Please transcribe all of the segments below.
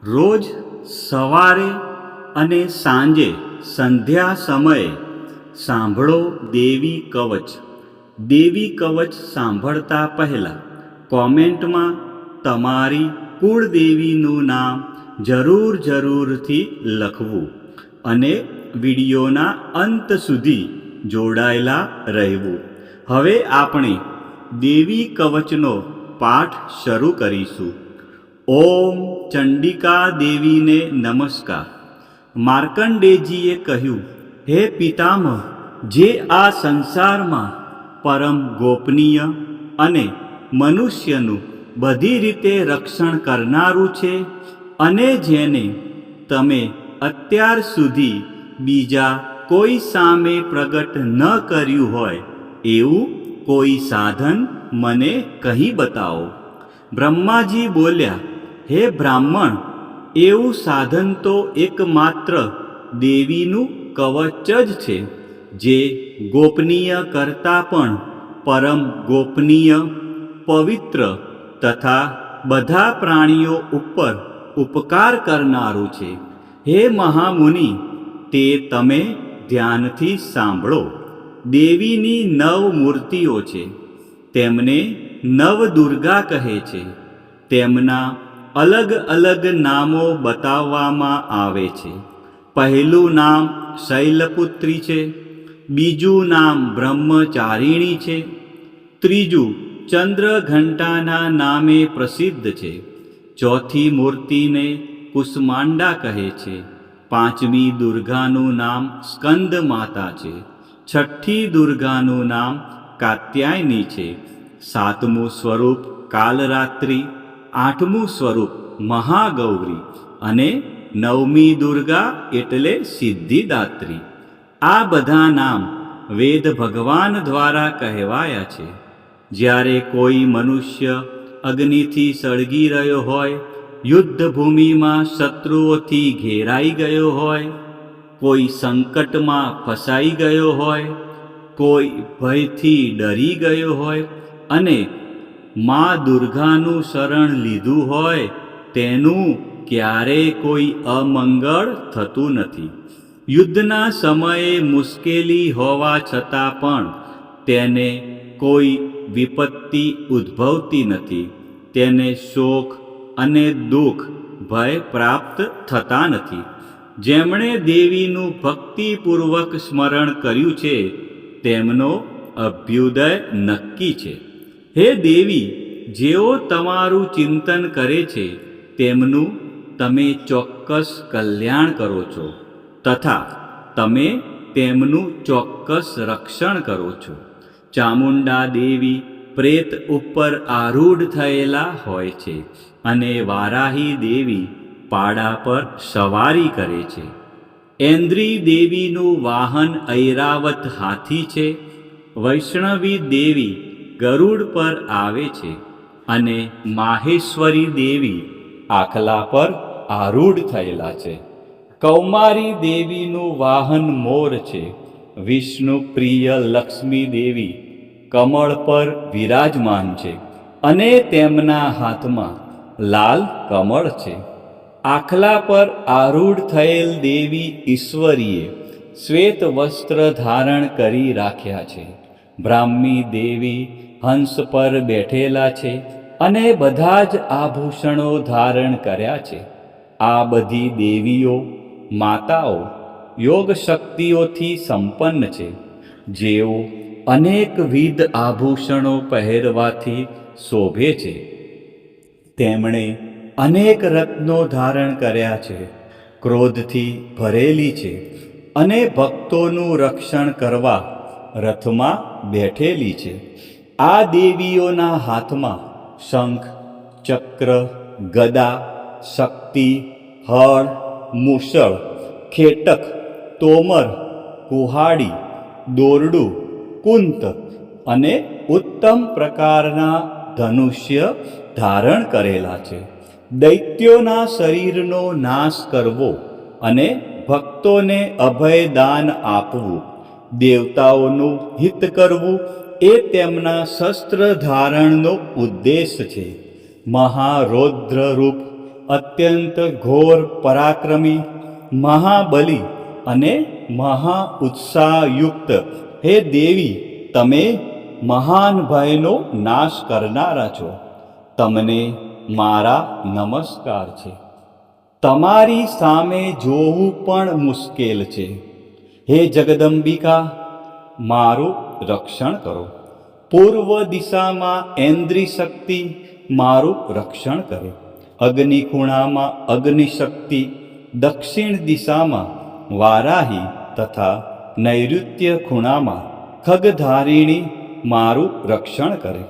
રોજ સવારે અને સાંજે સંધ્યા સમયે સાંભળો દેવી કવચ. દેવી કવચ સાંભળતા પહેલાં કોમેન્ટમાં તમારી કુળદેવીનું નામ જરૂરથી લખવું અને વિડીયોના અંત સુધી જોડાયેલા રહેવું. હવે આપણે દેવી કવચનો પાઠ શરૂ કરીશું. ઓમ ચંડિકા દેવીને નમસ્કાર. માર્કંડેયજીએ કહ્યું, હે પિતામહ, જે આ સંસારમાં પરમ ગોપનીય અને મનુષ્યનું બધી રીતે રક્ષણ કરનારું છે અને જેને તમે અત્યાર સુધી બીજા કોઈ સામે પ્રગટ ન કર્યું હોય એવું કોઈ સાધન મને કહી બતાવો. બ્રહ્માજી બોલ્યા, હે બ્રાહ્મણ, એવું સાધન તો એકમાત્ર દેવીનું કવચ જ છે, જે ગોપનીય કરતાં પણ પરમ ગોપનીય, પવિત્ર તથા બધા પ્રાણીઓ ઉપર ઉપકાર કરનારું છે. હે મહામુનિ, તે તમે ધ્યાનથી સાંભળો. દેવીની 9 મૂર્તિઓ છે. તેમને નવદુર્ગા કહે છે. તેમના અલગ અલગ નામો બતાવવામાં આવે છે. પહેલું નામ શૈલપુત્રી છે, બીજું નામ બ્રહ્મચારિણી છે, ત્રીજું ચંદ્રઘંટાના નામે પ્રસિદ્ધ છે, ચોથી મૂર્તિને કુષ્માંડા કહે છે, પાંચમી દુર્ગાનું નામ સ્કંદ માતા છે, છઠ્ઠી દુર્ગાનું નામ કાત્યાયની છે, સાતમું સ્વરૂપ કાલરાત્રિ, આઠમું સ્વરૂપ મહાગૌરી અને નવમી દુર્ગા એટલે સિદ્ધિદાત્રી. આ બધા નામ વેદ ભગવાન દ્વારા કહેવાયા છે. જ્યારે કોઈ મનુષ્ય અગ્નિથી સળગી રહ્યો હોય, યુદ્ધભૂમિમાં શત્રુઓથી ઘેરાઈ ગયો હોય, કોઈ સંકટમાં ફસાઈ ગયો હોય, કોઈ ભયથી ડરી ગયો હોય અને મા દુર્ગાનું શરણ લીધું હોય, તેનું ક્યારેય કોઈ અમંગળ થતું નથી. યુદ્ધના સમયે મુશ્કેલી હોવા છતાં પણ તેને કોઈ વિપત્તિ ઉદ્ભવતી નથી. તેને શોક અને દુઃખ, ભય પ્રાપ્ત થતા નથી. જેમણે દેવીનું ભક્તિપૂર્વક સ્મરણ કર્યું છે તેમનો અભ્યુદય નક્કી છે. હે દેવી, જેઓ તમારું ચિંતન કરે છે તેમનું તમે ચોક્કસ કલ્યાણ કરો છો તથા તમે તેમનું ચોક્કસ રક્ષણ કરો છો. ચામુંડા દેવી પ્રેત ઉપર આરૂઢ થયેલા હોય છે અને વારાહી દેવી પાડા પર સવારી કરે છે. ઐન્દ્રી દેવીનું વાહન ઐરાવત હાથી છે. વૈષ્ણવી દેવી ગરુડ પર આવે છે અને માહેશ્વરી દેવી આખલા પર આરૂઢ થયેલા છે. કૌમારી દેવીનું વાહન મોર છે. વિષ્ણુ પ્રિય લક્ષ્મી દેવી કમળ પર વિરાજમાન છે અને તેમના હાથમાં લાલ કમળ છે. આખલા પર આરૂઢ થયેલ દેવી ઈશ્વરીએ શ્વેત વસ્ત્ર ધારણ કરી રાખ્યા છે. બ્રાહ્મી દેવી હંસ પર બેઠેલા છે અને બધા જ આભૂષણો ધારણ કર્યા છે. આ બધી દેવીઓ માતાઓ યોગ શક્તિઓથી સંપન્ન છે, જેઓ અનેકવિધ આભૂષણો પહેરવાથી શોભે છે. તેમણે અનેક રત્નો ધારણ કર્યા છે, ક્રોધથી ભરેલી છે અને ભક્તોનું રક્ષણ કરવા રથમાં બેઠેલી છે. આ દેવીઓના હાથમાં શંખ, ચક્ર, ગદા, શક્તિ, હળ, મૂષળ, ખેટક, તોમર, કુહાડી, દોરડું, કુંત અને ઉત્તમ પ્રકારના ધનુષ્ય ધારણ કરેલા છે. દૈત્યોના શરીરનો નાશ કરવો અને ભક્તોને અભયદાન આપવું, દેવતાઓનું હિત કરવું એ તેમના શસ્ત્ર ધારણનો ઉદ્દેશ છે. મહારૌદ્ર રૂપ અત્યંત ઘોર પરાક્રમી, મહાબલી અને મહા ઉત્સાહયુક્ત હે દેવી, તમે મહાન ભયનો નાશ કરનારા છો. તમને મારા નમસ્કાર છે. તમારી સામે જોવું પણ મુશ્કેલ છે. હે જગદંબિકા, મારું રક્ષણ કરો. પૂર્વ દિશામાં ઐન્દ્રી શક્તિ મારું રક્ષણ કરે. અગ્નિ ખૂણામાં અગ્નિ શક્તિ, દક્ષિણ દિશામાં વારાહી તથા નૈઋત્ય ખૂણામાં ખગધારિણી મારું રક્ષણ કરે.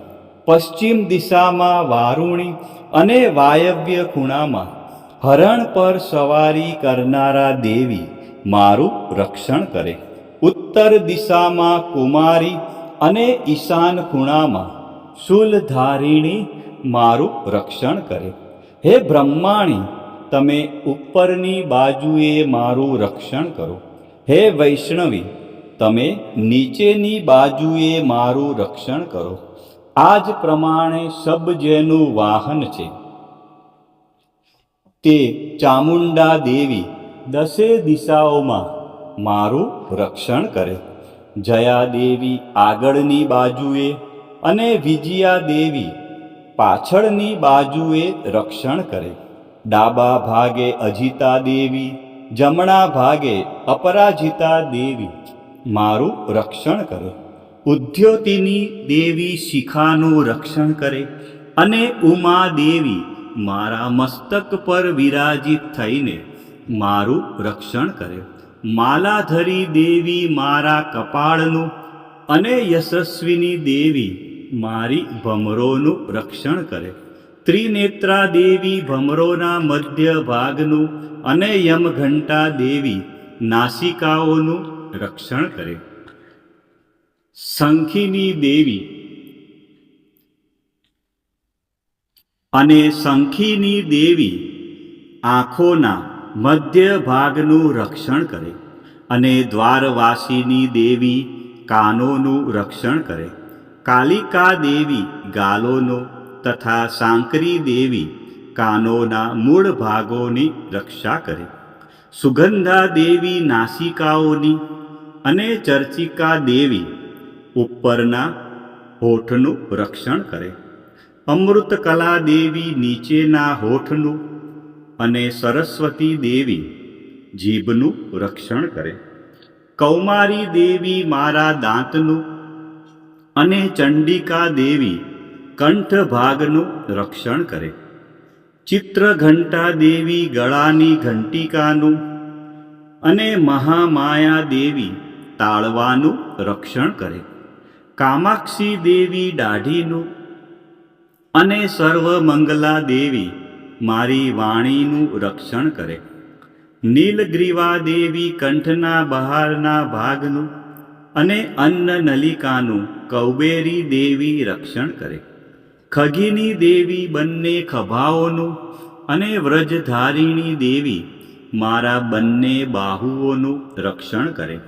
પશ્ચિમ દિશામાં વારુણી અને વાયવ્ય ખૂણામાં હરણ પર સવારી કરનારા દેવી મારું રક્ષણ કરે. ઉત્તર દિશામાં કુમારી અને ઈશાન ખૂણામાં શૂલધારિણી મારું રક્ષણ કરે. હે બ્રહ્માણી, તમે ઉપરની બાજુએ મારું રક્ષણ કરો. હે વૈષ્ણવી, તમે નીચેની બાજુએ મારું રક્ષણ કરો. આ જ પ્રમાણે સબ જેનું વાહન છે તે ચામુંડા દેવી દસે દિશાઓમાં મારું રક્ષણ કરે. જયા દેવી આગળની બાજુએ અને વિજયા દેવી પાછળની બાજુએ રક્ષણ કરે. ડાબા ભાગે અજિતા દેવી, જમણા ભાગે અપરાજિતા દેવી મારું રક્ષણ કરે. ઉદ્યોતિની દેવી શિખાનું રક્ષણ કરે અને ઉમા દેવી મારા મસ્તક પર વિરાજિત થઈને મારું રક્ષણ કરે. માલાધરી દેવી મારા કપાળનું અને યશસ્વિની દેવી મારી ભમરોનું રક્ષણ કરે. ત્રિનેત્રા દેવી ભમરોના મધ્ય ભાગનું અને યમઘંટા દેવી નાસિકાઓનું રક્ષણ કરે. શંખિની દેવી અને શંખિની દેવી આંખોના મધ્ય ભાગનું રક્ષણ કરે અને દ્વારવાસીની દેવી કાનોનું રક્ષણ કરે. કાલિકા દેવી ગાલોનો તથા સાંકરી દેવી કાનોના મૂળ ભાગોની રક્ષા કરે. સુગંધા દેવી નાસિકાઓની અને ચર્ચિકા દેવી ઉપરના હોઠનું રક્ષણ કરે. અમૃતકલા દેવી નીચેના હોઠનું અને સરસ્વતી દેવી જીભનું રક્ષણ કરે. કૌમારી દેવી મારા દાંતનું અને ચંડિકા દેવી કંઠ ભાગનું રક્ષણ કરે. ચિત્રઘંટા દેવી ગળાની ઘંટિકાનું અને મહામાયા દેવી તાળવાનું રક્ષણ કરે. કામાક્ષી દેવી દાઢીનું અને સર્વમંગલા દેવી મારી વાણીનું રક્ષણ કરે. નીલગ્રીવા દેવી કંઠના બહારના ભાગનું અને અન્ન નલિકાનું કૌબેરી દેવી રક્ષણ કરે. ખગીની દેવી બંને ખભાઓનું અને વ્રજધારિણી દેવી મારા બંને બાહુઓનું રક્ષણ કરે.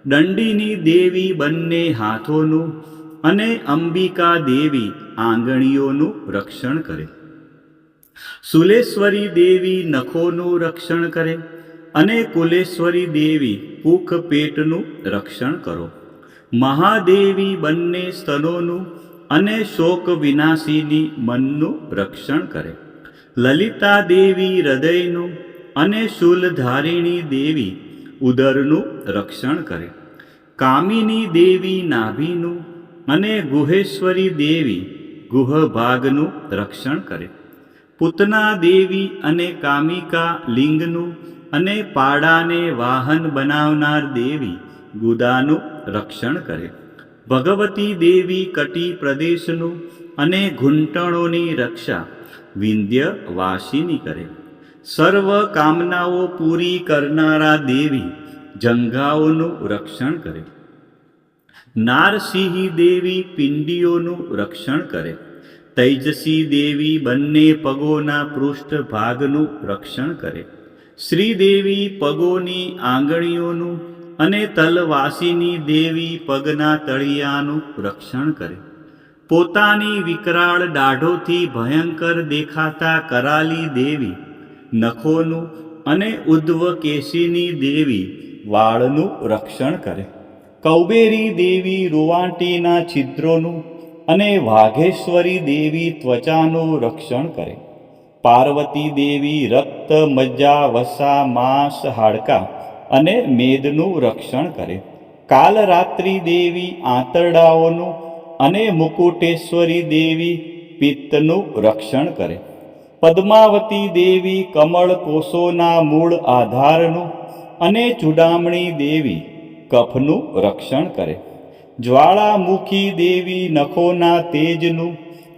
દંડીની દેવી બંને હાથોનું અને અંબિકા દેવી આંગળીઓનું રક્ષણ કરે. સુલેશ્વરી દેવી નખોનું રક્ષણ કરે અને કુલેશ્વરી દેવી પુખ પેટનું રક્ષણ કરો. મહાદેવી બંને સ્તનોનું અને શોક વિનાશીની મનનું રક્ષણ કરે. લલિતા દેવી હૃદયનું અને શૂલધારિણી દેવી ઉદરનું રક્ષણ કરે. કામિની દેવી નાભીનું અને ગુહેશ્વરી દેવી ગુહ ભાગનું રક્ષણ કરે. પૂતના દેવી અને કામિકા લિંગનું અને પાડાને વાહન બનાવનાર દેવી ગુદાનું રક્ષણ કરે. ભગવતી દેવી કટી પ્રદેશનું અને ઘૂંટણોની રક્ષા વિંધ્યવાસિની કરે. સર્વ કામનાઓ પૂરી કરનારા દેવી જંઘાઓનું રક્ષણ કરે. નારસિંહી દેવી પિંડીઓનું રક્ષણ કરે. તૈજસી દેવી બંને પગોના પૃષ્ઠ ભાગનું રક્ષણ કરે. શ્રીદેવી પગોની આંગળીઓનું અને તલવાસીની દેવી પગના તળિયાનું રક્ષણ કરે. પોતાની વિકરાળ દાઢોથી ભયંકર દેખાતા કરાલી દેવી નખોનું અને ઉદ્ધવકેશીની દેવી વાળનું રક્ષણ કરે. કૌબેરી દેવી રૂંવાટીના છિદ્રોનું અને વાઘેશ્વરી દેવી ત્વચાનું રક્ષણ કરે. પાર્વતી દેવી રક્ત, મજ્જા, વસા, માંસ, હાડકાં અને મેદનું રક્ષણ કરે. કાલરાત્રિ દેવી આંતરડાઓનું અને મુકુટેશ્વરી દેવી પિત્તનું રક્ષણ કરે. પદ્માવતી દેવી કમળ કોષોના મૂળ આધારનું અને ચૂડામણી દેવી કફનું રક્ષણ કરે. જ્વાળામુખી દેવી નખોના તેજનું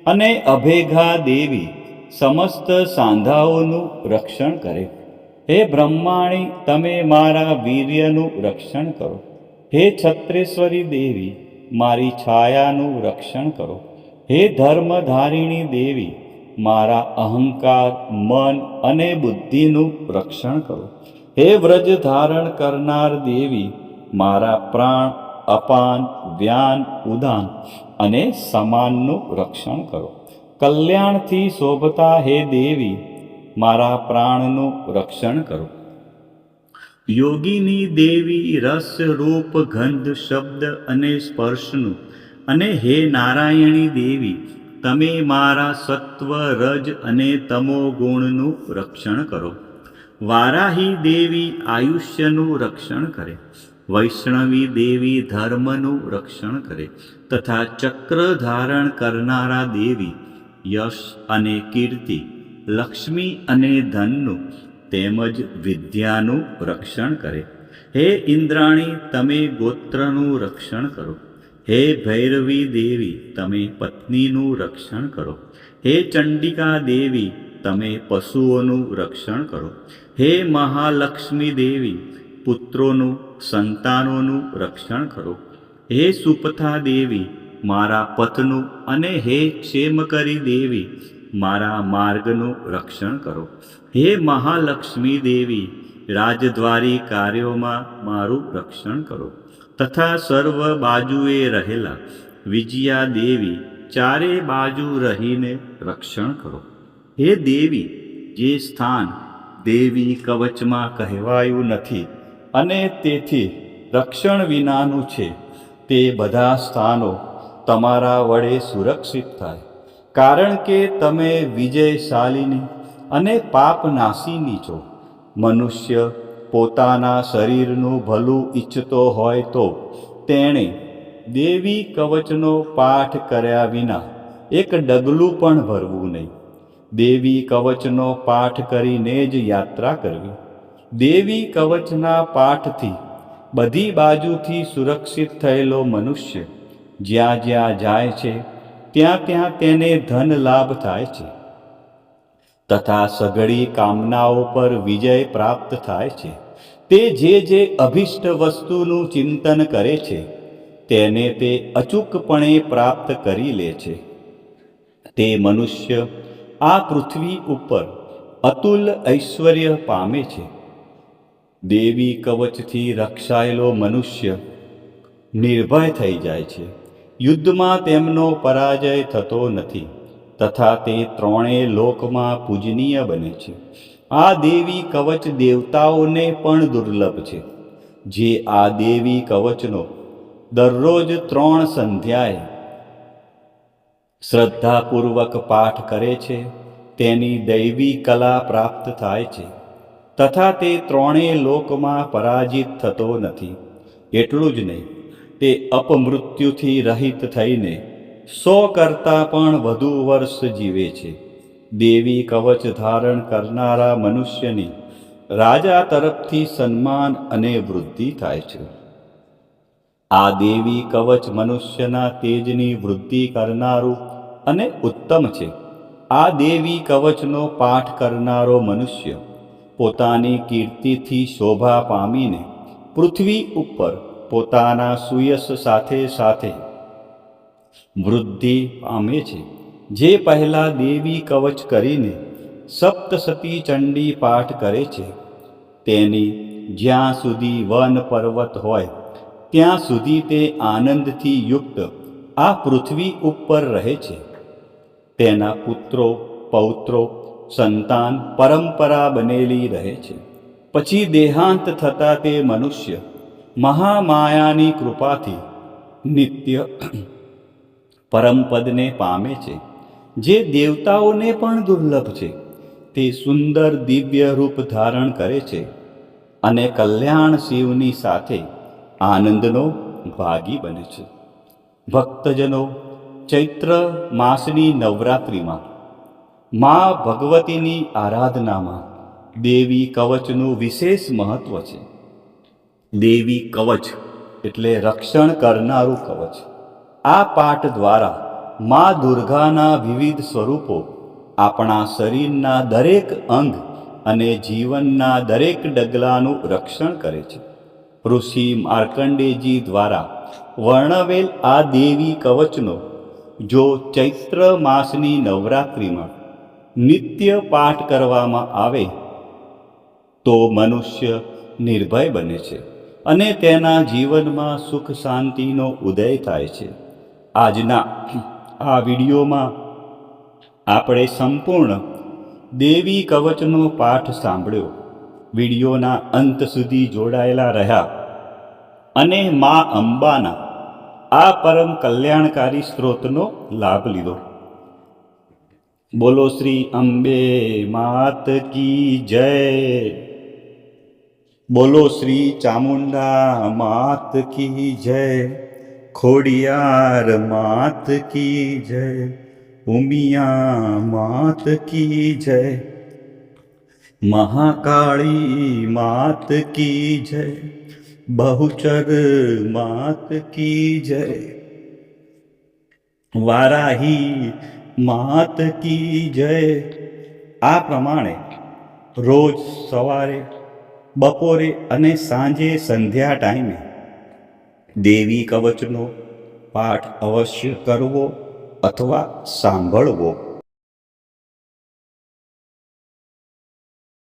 અને અભેગા દેવી સમસ્ત સાંધાઓનું રક્ષણ કરે. હે બ્રહ્માણી, તમે મારા વીર્યનું રક્ષણ કરો. હે છત્રેશ્વરી દેવી, મારી છાયાનું રક્ષણ કરો. હે ધર્મધારિણી દેવી, મારા અહંકાર, મન અને બુદ્ધિનું રક્ષણ કરો. હે વ્રજ ધારણ કરનાર દેવી, મારા પ્રાણ, અપાન, વ્યાન, ઉદાન અને સમાનનું રક્ષણ કરો. કલ્યાણથી શોભતા હે દેવી, મારા પ્રાણનું રક્ષણ કરો. યોગીની દેવી રસ, રૂપ, ગંધ, શબ્દ અને સ્પર્શનું અને હે નારાયણી દેવી, તમે મારા સત્વ, રજ અને તમો ગુણનું રક્ષણ કરો. વારાહી દેવી આયુષ્યનું રક્ષણ કરે. વૈષ્ણવી દેવી ધર્મનું રક્ષણ કરે તથા ચક્ર ધારણ કરનારા દેવી યશ અને કીર્તિ, લક્ષ્મી અને ધનનું તેમજ વિદ્યાનું રક્ષણ કરે. હે ઇન્દ્રાણી, તમે ગોત્રનું રક્ષણ કરો. હે ભૈરવી દેવી, તમે પત્નીનું રક્ષણ કરો. હે ચંડિકા દેવી, તમે પશુઓનું રક્ષણ કરો. હે મહાલક્ષ્મી દેવી, પુત્રોનું, સંતાનોનું રક્ષણ કરો. હે સુપથા દેવી, મારા પથનું અને હે ક્ષેમકરી દેવી, મારા માર્ગનું રક્ષણ કરો. હે મહાલક્ષ્મી દેવી, રાજદ્વારી કાર્યોમાં મારું રક્ષણ કરો તથા સર્વ બાજુએ રહેલા વિજયા દેવી, ચારે બાજુ રહીને રક્ષણ કરો. હે દેવી, જે સ્થાન દેવી કવચમાં કહેવાયું નથી અને તેથી રક્ષણ વિનાનું છે, તે બધા સ્થાનો તમારા વડે સુરક્ષિત થાય. કારણ કે તમે વિજયશાલિની અને પાપનાશીની છો. મનુષ્ય પોતાના શરીરનું ભલું ઈચ્છતો હોય તો તેણે દેવી કવચનો પાઠ કર્યા વિના એક ડગલું પણ ભરવું નહીં. દેવી કવચનો પાઠ કરીને જ યાત્રા કરવી. દેવી કવચના પાઠથી બધી બાજુથી સુરક્ષિત થયેલો મનુષ્ય જ્યાં જ્યાં જાય છે ત્યાં ત્યાં તેને ધન લાભ થાય છે તથા સઘળી કામનાઓ પર વિજય પ્રાપ્ત થાય છે. તે જે અભિષ્ટ વસ્તુનું ચિંતન કરે છે તેને તે અચૂકપણે પ્રાપ્ત કરી લે છે. તે મનુષ્ય આ પૃથ્વી ઉપર અતુલ ઐશ્વર્ય પામે છે. દેવી કવચથી રક્ષાયેલો મનુષ્ય નિર્ભય થઈ જાય છે. યુદ્ધમાં તેમનો પરાજય થતો નથી તથા તે ત્રણેય લોકમાં પૂજનીય બને છે. આ દેવી કવચ દેવતાઓને પણ દુર્લભ છે. જે આ દેવી કવચનો દરરોજ 3 સંધ્યાએ શ્રદ્ધાપૂર્વક પાઠ કરે છે તેની દૈવી કલા પ્રાપ્ત થાય છે તથા તે ત્રણેય લોકમાં પરાજિત થતો નથી. એટલું જ નહીં, તે અપમૃત્યુથી રહિત થઈને 100 કરતાં પણ વધુ વર્ષ જીવે છે. દેવી કવચ ધારણ કરનારા મનુષ્યની રાજા તરફથી સન્માન અને વૃદ્ધિ થાય છે. આ દેવી કવચ મનુષ્યના તેજની વૃદ્ધિ કરનારું અને ઉત્તમ છે. આ દેવી કવચનો પાઠ કરનારો મનુષ્ય પોતાની કીર્તિથી શોભા પામીને પૃથ્વી ઉપર પોતાના સુયશ સાથે સાથે વૃદ્ધિ પામે છે. જે પહેલા દેવી કવચ કરીને સપ્તસતી ચંડી પાઠ કરે છે તેની જ્યાં સુધી વન પર્વત હોય ત્યાં સુધી તે આનંદથી યુક્ત આ પૃથ્વી ઉપર રહે છે. તેના પુત્રો, પૌત્રો, સંતાન પરંપરા બનેલી રહે છે. પછી દેહાંત થતાં તે મનુષ્ય મહામાયાની કૃપાથી નિત્ય પરમપદને પામે છે, જે દેવતાઓને પણ દુર્લભ છે. તે સુંદર દિવ્ય રૂપ ધારણ કરે છે અને કલ્યાણ શિવની સાથે આનંદનો ભાગી બને છે. ભક્તજનો, ચૈત્ર માસની નવરાત્રિમાં મા ભગવતીની આરાધનામાં દેવી કવચનું વિશેષ મહત્વ છે. દેવી કવચ એટલે રક્ષણ કરનારું કવચ. આ પાઠ દ્વારા મા દુર્ગાના વિવિધ સ્વરૂપો આપણા શરીરના દરેક અંગ અને જીવનના દરેક ડગલાનું રક્ષણ કરે છે. ઋષિ માર્કંડેયજી દ્વારા વર્ણવેલ આ દેવી કવચનો જો ચૈત્ર માસની નવરાત્રિમાં નિત્ય પાઠ કરવામાં આવે તો મનુષ્ય નિર્ભય બને છે અને તેના જીવનમાં સુખ શાંતિનો ઉદય થાય છે. આજના આ વિડીયોમાં આપણે સંપૂર્ણ દેવી કવચનો પાઠ સાંભળ્યો. વિડીયોના અંત સુધી જોડાયેલા રહ્યા અને મા અંબાના આ પરમ કલ્યાણકારી સ્ત્રોતનો લાભ લીધો. બોલો શ્રી અંબે માત કી જય. બોલો શ્રી ચામુંડા માત કી જય. ખોડિયાર માત કી જય. ઉમિયા માત કી જય. મહાકાળી માત કી જય. બહુચર માત કી જય. વારાહી માત કી જય. આ પ્રમાણે રોજ સવારે, બપોરે અને સાંજે સંધ્યા ટાઈમે દેવી કવચનો પાઠ અવશ્ય કરવો અથવા સાંભળવો.